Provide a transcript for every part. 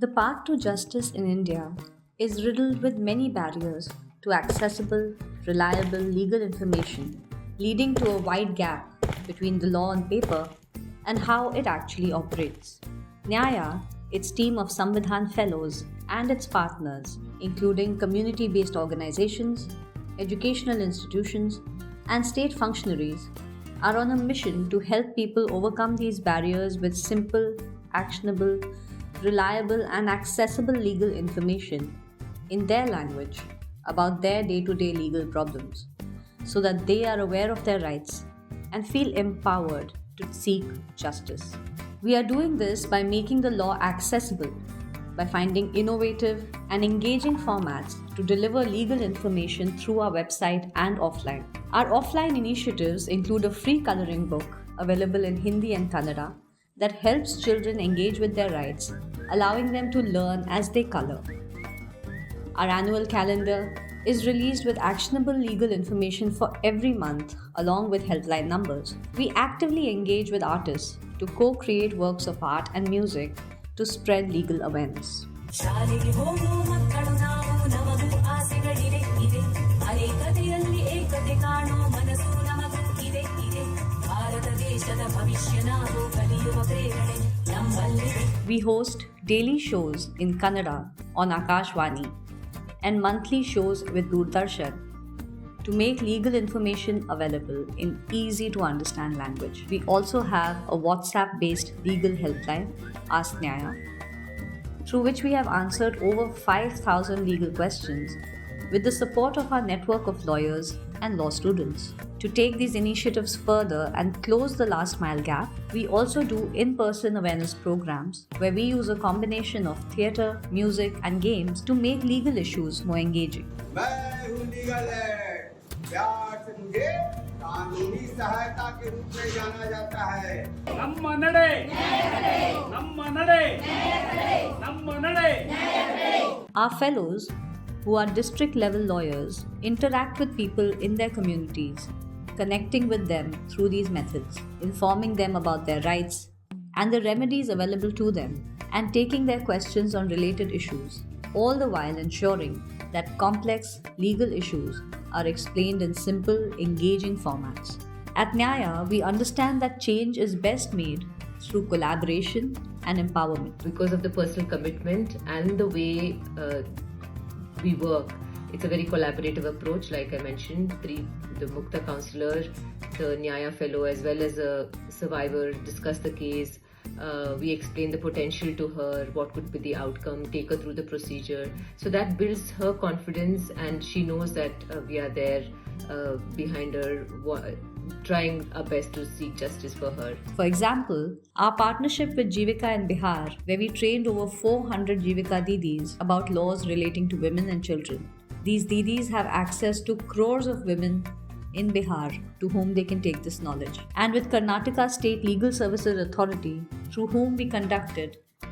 The path to justice in India is riddled with many barriers to accessible, reliable legal information, leading to a wide gap between the law on paper and how it actually operates. Nyaya, its team of Samvidhan Fellows, and its partners, including community based organizations, educational institutions, and state functionaries, are on a mission to help people overcome these barriers with simple, actionable, reliable, and accessible legal information in their language about their day to day legal problems so that they are aware of their rights and feel empowered to seek justice. We are doing this by making the law accessible, by finding innovative and engaging formats to deliver legal information through our website and offline. Our offline initiatives include a free coloring book available in Hindi and Kannada that helps children engage with their rights, allowing them to learn as they color. Our annual calendar is released with actionable legal information for every month, along with helpline numbers. We actively engage with artists to co create works of art and music to spread legal awareness. ಶಾಲೆಗೆ ಹೋಗೋ ಮಕ್ಕಳು ನಾವು ನಮಗೂ ಆಸೆಗಳಿದೆ ಇದೆ ಅನೇಕತೆಯಲ್ಲಿ ಏಕತೆ ಕಾಣೋ ಮನಸ್ಸು ನಮಗೂ ಇದೆ ಇದೆ ಭಾರತ ದೇಶದ ಭವಿಷ್ಯ ನಾವು ಕಲಿಯುವ ಪ್ರೇರಣೆ ನಮ್ಮಲ್ಲಿದೆ. We host daily shows in Kannada on Akashvani and monthly shows with Doordarshan to make legal information available in easy to understand language. We also have a WhatsApp based legal helpline, Ask Nyaya, through which we have answered over 5,000 legal questions with the support of our network of lawyers and law students. To take these initiatives further and close the last mile gap, we also do in-person awareness programs where we use a combination of theatre, music and games to make legal issues more engaging. मैं हूँ legal aid, प्यार से मुझे कानूनी सहायता के रूप में जाना जाता है. ನಮ್ಮ ನಡೆ ನಮ್ಮ ನಡೆ ನಮ್ಮ ನಡೆ. Our fellows, who are district level lawyers, interact with people in their communities, connecting with them through these methods, informing them about their rights and the remedies available to them, and taking their questions on related issues, all the while ensuring that complex legal issues are explained in simple, engaging formats. At Nyaya, we understand that change is best made through collaboration and empowerment. Because of the personal commitment and the way we work, it's a very collaborative approach. Like I mentioned, the Mukta counselor, the Nyaya fellow, as well as a survivor, discuss the case. We explain the potential to her, what could be the outcome, take her through the procedure. So that builds her confidence, and she knows that we are there behind her, trying our best to seek justice for her. For example, our partnership with Jivika in Bihar, where we trained over 400 Jivika Didis about laws relating to women and children. These Didis have access to crores of women in Bihar to whom they can take this knowledge. And with Karnataka State Legal Services Authority, through whom we conducted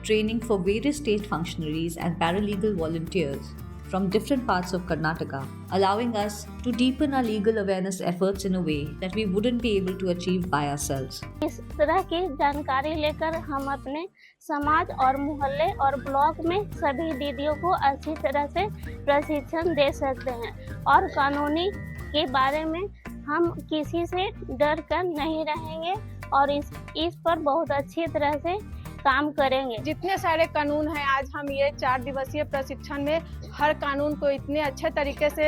training for various state functionaries and paralegal volunteers from different parts of Karnataka, allowing us to deepen our legal awareness efforts in a way that we wouldn't be able to achieve by ourselves. इस तरह की जानकारी लेकर हम अपने समाज और मोहल्ले और ब्लॉक में सभी दीदियों को अच्छी तरह से प्रशिक्षण दे सकते हैं और कानूनी के बारे में हम किसी से डर कर नहीं रहेंगे और इस पर बहुत अच्छी तरह से काम करेंगे. जितने सारे कानून हैं, आज हम ये 4 दिवसीय प्रशिक्षण में हर कानून को इतने अच्छे तरीके से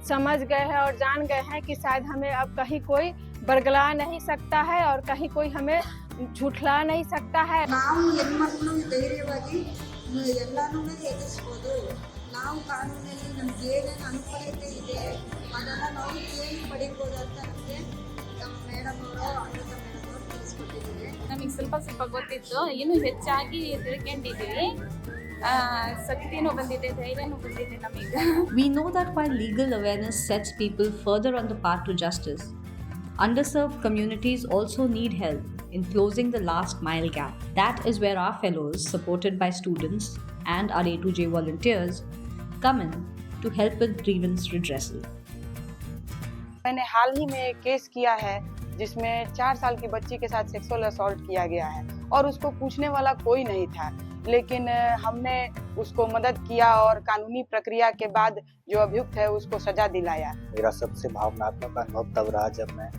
समझ गए हैं और जान गए हैं कि शायद हमें अब कहीं कोई बरगला नहीं सकता है और कहीं कोई हमें झूठला नहीं सकता है. ನಾವು ಹೆಣ್ಮಕ್ಳು ಧೈರ್ಯವಾಗಿ ಎಲ್ಲಾನು ಎದುರಿಸಬಹುದು. ನಾವು ಕಾನೂನಲ್ಲಿ ನಮ್ಗೆ ಏನೇನು ಅನುಕೂಲತೆ ಇದೆ ಅದನ್ನ ನಾವು ಕೇಳಿ ಪಡಿಬಹುದು ಅಂತ ನಮಗೆ ನಮ್ಮ ಮೇಡಮ್ ಅವರು ಅಮೃತ ಮೇಡಮ್ ಅವರು ತಿಳಿಸ್ಕೊಟ್ಟಿದ್ದಾರೆ. ನಮಗೆ ಸ್ವಲ್ಪ ಗೊತ್ತಿತ್ತು, ಇನ್ನೂ ಹೆಚ್ಚಾಗಿ ತಿಳ್ಕೊಂಡಿದ್ದೀವಿ. ಶಕ್ತಿನೂ ಬಂದಿದೆ, ಧೈರ್ಯನೂ ಬಂದಿದೆ ನಮಗೆ. We know that while legal awareness sets people further on the path to justice, underserved communities also need help in closing the last mile gap. That is where our fellows, supported by students and our A2J volunteers, come in to help with grievance redressal. मैंने हाल ही में एक case किया है जिसमें 4 साल की बच्ची के साथ सेक्सुअल असॉल्ट किया गया है. और उसको पूछने वाला कोई नहीं था, लेकिन हमने उसको मदद किया और कानूनी प्रक्रिया के बाद जो अभियुक्त है उसको सजा दिलाया। मेरा सबसे भावनात्मक अनुभव तब रहा जब मैं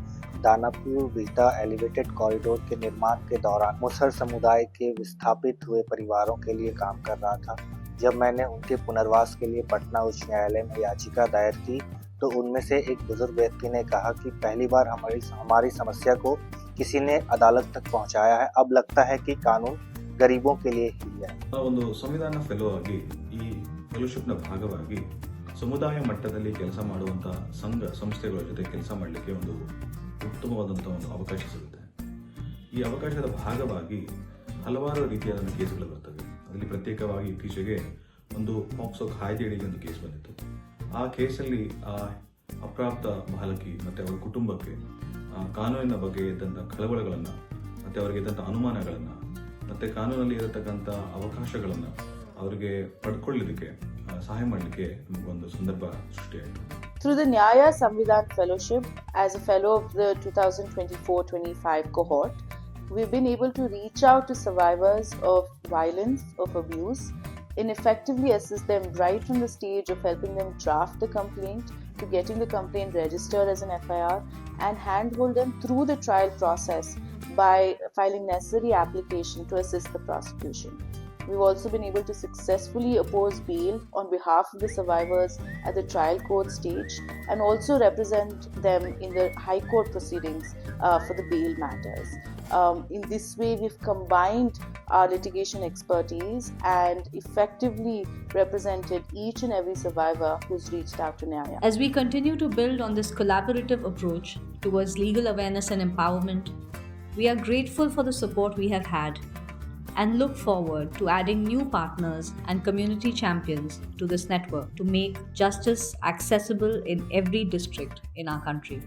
दानापुर बिहटा एलिवेटेड कॉरिडोर के निर्माण के दौरान मुसहर समुदाय के विस्थापित हुए परिवारों के लिए काम कर रहा था। जब मैंने उनके पुनर्वास के लिए पटना उच्च न्यायालय में याचिका दायर की तो उनमें से एक बुजुर्ग व्यक्ति ने कहा कि पहली बार हमारी समस्या को किसी ने अदालत तक पहुंचाया है। अब लगता है कि कानून गरीबों के लिए ही है। ಒಂದು ಸಂವಿಧಾನ ಫೆಲೋ ಆಗಿ ಈ ಫೆಲೋಶಿಪ್ನ ಭಾಗವಾಗಿ ಸಮುದಾಯ ಮಟ್ಟದಲ್ಲಿ ಕೆಲಸ ಮಾಡುವಂಥ ಸಂಘ ಸಂಸ್ಥೆಗಳ ಜೊತೆ ಕೆಲಸ ಮಾಡಲಿಕ್ಕೆ ಒಂದು ಉತ್ತಮವಾದಂಥ ಒಂದು ಅವಕಾಶ ಸಿಗುತ್ತೆ. ಈ ಅವಕಾಶದ ಭಾಗವಾಗಿ ಹಲವಾರು ರೀತಿಯಾದ ಕೇಸ್ಗಳು ಬರ್ತವೆ. ಅದರಲ್ಲಿ ಪ್ರತ್ಯೇಕವಾಗಿ ಇತ್ತೀಚೆಗೆ ಒಂದು ಪಾಕ್ಸೋ ಕಾಯ್ದೆಯಡಿಗೆ ಒಂದು ಕೇಸ್ ಬಂದಿತ್ತು. ಆ ಕೇಸಲ್ಲಿ ಆ ಅಪ್ರಾಪ್ತ ಬಾಲಕಿ ಮತ್ತು ಅವರ ಕುಟುಂಬಕ್ಕೆ ಕಾನೂನಿನ ಬಗ್ಗೆ ಇದ್ದಂಥ ಕಳವಳಗಳನ್ನು ಮತ್ತು ಅವರಿಗೆ ಇದ್ದಂಥ ಅನುಮಾನಗಳನ್ನು ಮತ್ತು ಕಾನೂನಲ್ಲಿ ಇರತಕ್ಕಂಥ ಅವಕಾಶಗಳನ್ನು ಅವರಿಗೆ ಪಡ್ಕೊಳ್ಳೋದಕ್ಕೆ ಸಹಾಯ ಮಾಡಲಿಕ್ಕೆ ನಮಗೊಂದು ಸಂದರ್ಭ ಸೃಷ್ಟಿಯಾಯಿತು. Through the Nyaya Samvidhan Fellowship, as a fellow of the 2024-25 cohort, we've been able to reach out to survivors of violence, of abuse, and effectively assist them right from the stage of helping them draft the complaint to getting the complaint registered as an FIR and handhold them through the trial process by filing necessary application to assist the prosecution. We've also been able to successfully oppose bail on behalf of the survivors at the trial court stage and also represent them in the high court proceedings for the bail matters. In this way, we've combined our litigation expertise and effectively represented each and every survivor who's reached out to Nyaya. As we continue to build on this collaborative approach towards legal awareness and empowerment, we are grateful for the support we have had and look forward to adding new partners and community champions to this network to make justice accessible in every district in our country.